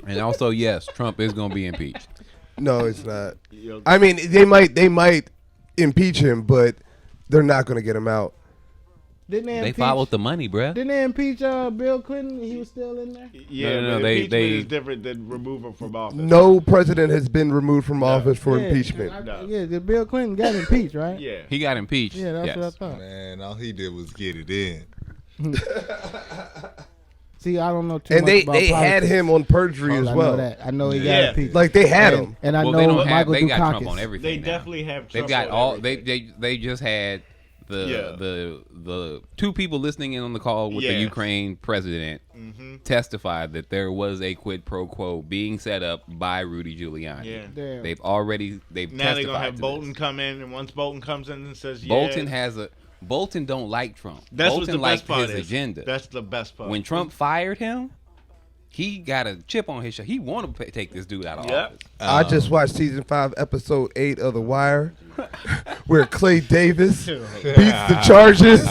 And also, yes, Trump is going to be impeached. No, it's not. I mean, they might impeach him, but they're not going to get him out. Didn't they followed the money, bruh. Didn't they impeach Bill Clinton? He was still in there. Yeah, no, impeachment is different than removal from office. No president has been removed from office for impeachment. Yeah, Bill Clinton got impeached, right? Yeah, he got impeached. Yeah, that's what I thought. Man, all he did was get it in. See, I don't know too and much about they politics. had him on perjury as well. I know that. I know he got impeached. Like they had him, and I know Michael they Dukakis. got Trump on everything. They now. definitely have. Trump They've got on all. everything. They just had the two people listening in on the call with the Ukraine president testified that there was a quid pro quo being set up by Rudy Giuliani. Yeah. They've now they're gonna have Bolton come in, and once Bolton comes in and says, Bolton don't like Trump. That's Bolton what the best part his is. agenda. That's the best part. When Trump fired him, he got a chip on his shoulder. He wanted to take this dude out of office. I just watched season 5, episode 8 of The Wire, where Clay Davis beats the charges.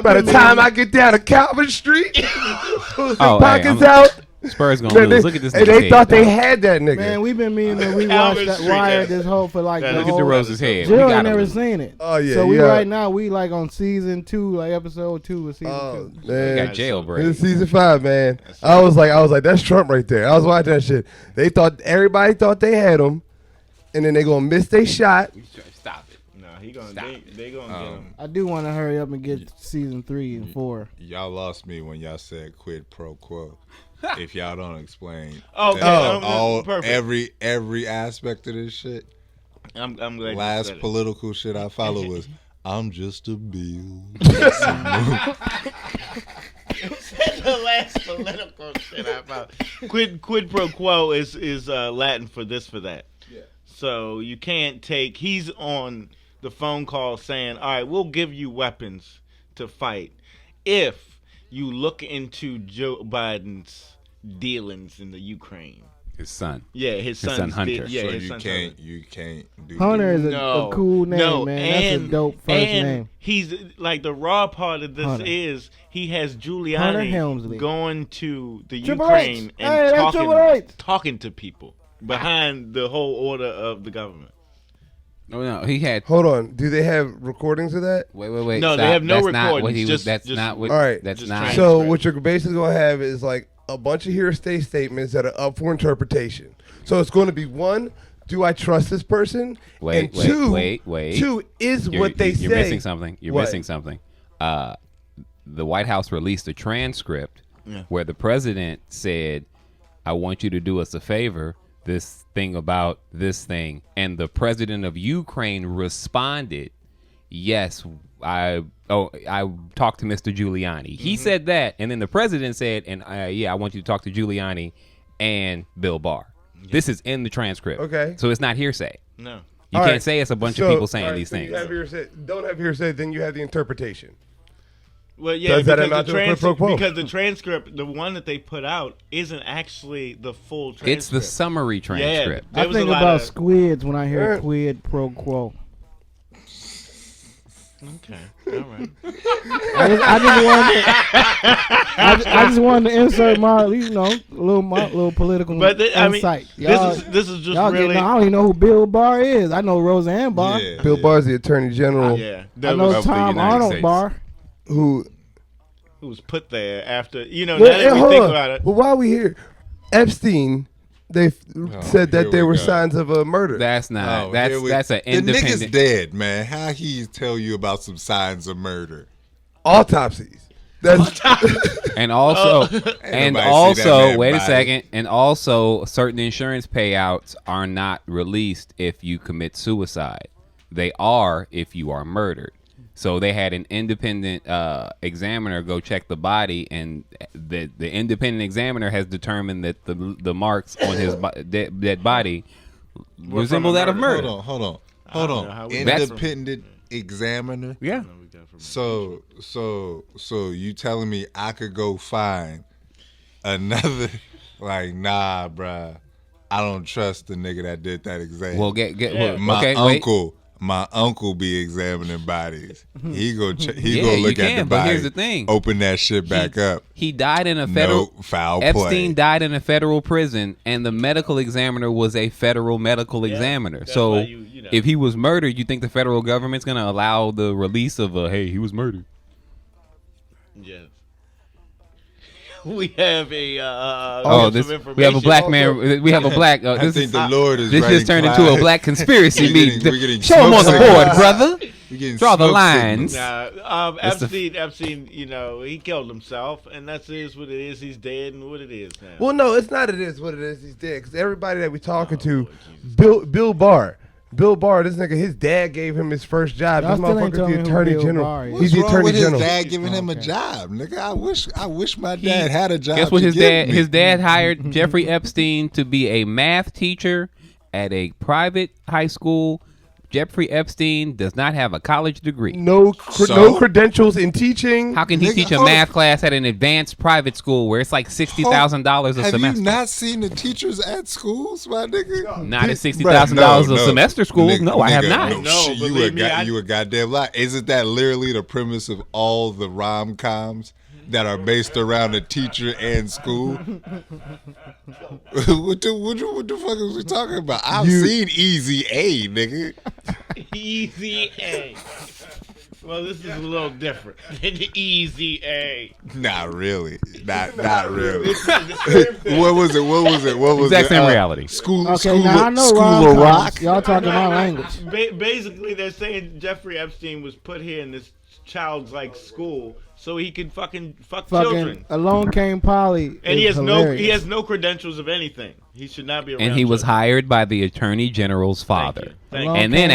By the time I get down to Calvin Street, pockets out. Spurs gonna lose. Look at this. And they thought they had that nigga. Man, we've been meaning to rewatch that Wire this whole for like the look whole. at DeRosa's head. Jill ain't never seen it. Oh yeah. So we right now we like on season 2, like episode 2 of season 2. Man, got jailbreak. It's season 5, man. I was like, that's Trump right there. I was watching that shit. Everybody thought they had him, and then they gonna miss their shot. Stop it. No, they gonna get him. I do want to hurry up and get season 3 and 4. Y'all lost me when y'all said quid pro quo. If y'all don't explain every aspect of this shit. I'm glad. Last political shit I followed was I'm just a bill. The last political shit I found. Quid pro quo is Latin for this for that. Yeah. So you can't take. He's on the phone call saying, "All right, we'll give you weapons to fight if you look into Joe Biden's dealings in the Ukraine." His son. Yeah, his son Hunter. So you can't do Hunter is a cool name, man. That's a dope first name. He's like the raw part of this is he has Giuliani going to the Ukraine and talking to people behind the whole order of the government. No, he had. Hold on. Do they have recordings of that? Wait. No, stop. they have no that's recordings. Not what all right. That's not. So what you're basically gonna have is like a bunch of hearsay statements that are up for interpretation. So it's going to be one, do I trust this person? Wait. Two, is what they say. You're missing something. You're missing something. The White House released a transcript where the president said, "I want you to do us a favor. This thing about this thing," and the president of Ukraine responded, "Yes, I talked to Mr. Giuliani." He said that, and then the president said, "And I want you to talk to Giuliani and Bill Barr." Yeah. This is in the transcript. Okay, so it's not hersay. No, you can't say it's a bunch of people saying these things. You have hearsay. Don't have hearsay, then you have the interpretation. Well, yeah, because the transcript, the one that they put out, isn't actually the full transcript. It's the summary transcript. Yeah, I think about squids when I hear quid pro quo. Okay, all right. I just wanted to insert my, little political insight. This is just really. I don't even know who Bill Barr is. I know Roseanne Barr. Yeah, Bill Barr is the Attorney General. I know Tom Arnold Barr. Who was put there after, now that we think about it. Well, while we here, Epstein, they said that there were signs of a murder. That's not. That's an independent. The nigga's dead, man. How he tell you about some signs of murder? Autopsies. And also, wait a second. And also, certain insurance payouts are not released if you commit suicide. They are if you are murdered. So they had an independent examiner go check the body, and the independent examiner has determined that the marks on his dead body resemble that of murder. Hold on. Independent examiner? Yeah. So you telling me I could go find another, nah, bruh. I don't trust the nigga that did that exam. Well, my uncle My uncle be examining bodies. He go look at the body. But here's the thing: open that shit back up. He died in a federal foul Epstein play. died in a federal prison, and the medical examiner was a federal medical examiner. So if he was murdered, you think the federal government's gonna allow the release of hey, he was murdered? Yes. We have a we have a black man. We have a black. I think the Lord is. This just turned into a black conspiracy meeting. Show him on the board, brother. Draw the lines. Epstein, he killed himself, and that's what it is. He's dead, and what it is now. Well, no, it's not. It is what it is. He's dead because everybody that we talking to, Bill Barr. Bill Barr, this nigga, his dad gave him his first job. This motherfucker's the attorney general. He's the attorney general. His dad giving him a job, nigga. I wish my dad had a job. Guess what? His dad hired Jeffrey Epstein to be a math teacher at a private high school. Jeffrey Epstein does not have a college degree. No credentials in teaching. How can he teach a math class at an advanced private school where it's like $60,000 a semester? Have you not seen the teachers at schools, my nigga? Not at $60,000 a semester schools. No, I have not. You a goddamn lie. Isn't that literally the premise of all the rom-coms that are based around a teacher and school? What the fuck is we talking about? I've seen Easy A, nigga. Easy A. Well, this is a little different than Easy A. Not really. Not really. What was it? Exact same reality. School now I know School of Rock. Y'all talking my language. Basically, they're saying Jeffrey Epstein was put here in this child's school so he could fuck children. Alone Came Polly. And he has no credentials of anything. He should not be around. And he was hired by the attorney general's father. Thank you. And then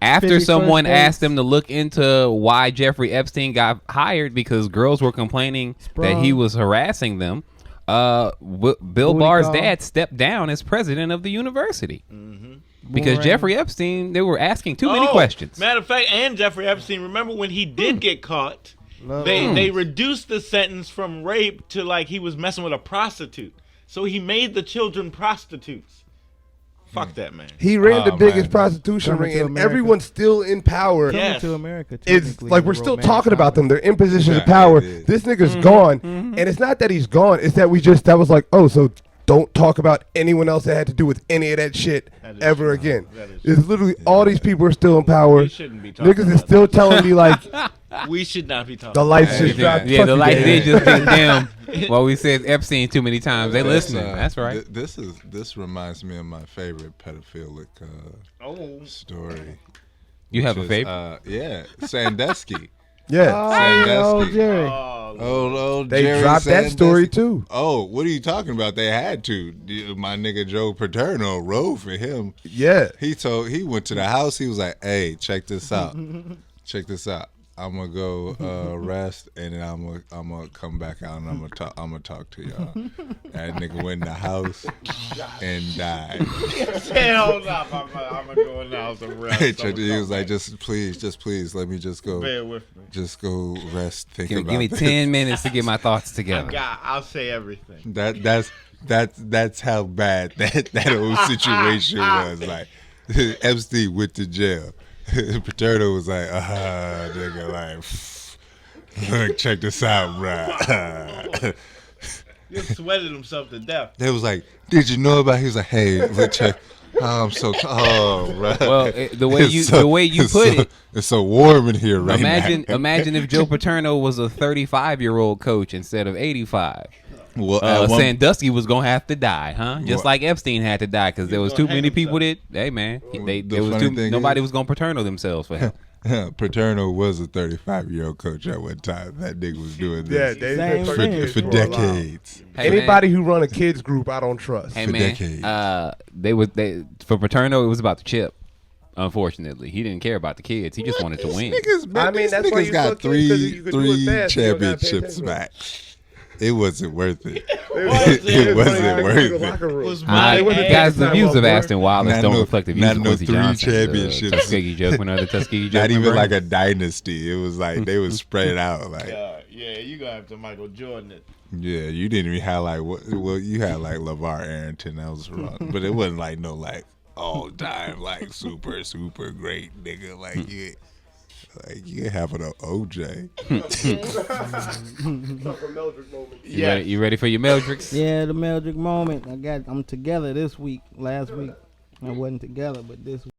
after someone asked him to look into why Jeffrey Epstein got hired because girls were complaining that he was harassing them, Bill Barr's dad stepped down as president of the university. Mm-hmm. Because Jeffrey Epstein, they were asking too many questions. Matter of fact, and Jeffrey Epstein, remember when he did get caught, they reduced the sentence from rape to he was messing with a prostitute. So he made the children prostitutes. Fuck that, man. He ran the biggest prostitution ring, and everyone's still in power. Coming to America. It's like we're still talking about them. They're in positions of power. This nigga's gone, and it's not that he's gone. It's that that was like, so don't talk about anyone else that had to do with any of that shit ever again. It's literally all these people are still in power. Niggas is still telling me we should not be talking. The lights just dropped. Yeah, the lights did just get dim. Well, we said Epstein too many times. They listening. That's right. This reminds me of my favorite pedophilic story. You have a favorite? Yeah, Sandusky. Yeah. Old Jerry. Old they Jerry dropped Sandusky. that story too. Oh, what are you talking about? They had to. My nigga Joe Paterno wrote for him. Yeah. He went to the house. He was like, "Hey, check this out. Check this out. I'm gonna go rest, and then I'm gonna come back out, and I'm gonna talk to y'all." That nigga went in the house and died. Hold up, I'm gonna go in the house and rest. He was like, just please, let me just go. Bear with me. Just go rest. Give me 10 minutes to get my thoughts together. I'll say everything. That's how bad that whole situation was. Like Epstein went to jail. Paterno was like, nigga, look, check this out, bro. He sweated himself to death. They was like, did you know about? He was like, hey, let's check. Oh, I'm so bro. Well, the way you put it, it's so warm in here right now. Imagine if Joe Paterno was a 35-year-old coach instead of 85. Well, Sandusky was gonna have to die, huh? Just like Epstein had to die because there was too many people that. Hey man, nobody was gonna Paterno themselves for him. Paterno was a 35-year-old coach at one time. That nigga was doing this for decades. Hey, anybody who run a kids group, I don't trust. Hey for man, decades. For Paterno, it was about the chip. Unfortunately, he didn't care about the kids. He just wanted to win. That's why you got three championships back. It wasn't worth it. It wasn't worth it. Guys, the views of Aston Wallace don't reflect the views of Quincy Johnson. Championships. Tuskegee joke, another Tuskegee joke. Not even like a dynasty. It was like they was spread out. Like yeah, you gonna have to Michael Jordan it. Yeah, you didn't even have you had like LeVar Arrington. That was wrong, but it wasn't like no like all time, like super great nigga. Like you having an OJ. You ready for your Meldricks? Yeah, the Meldrick moment. I'm together this week. Last week I wasn't together, but this week.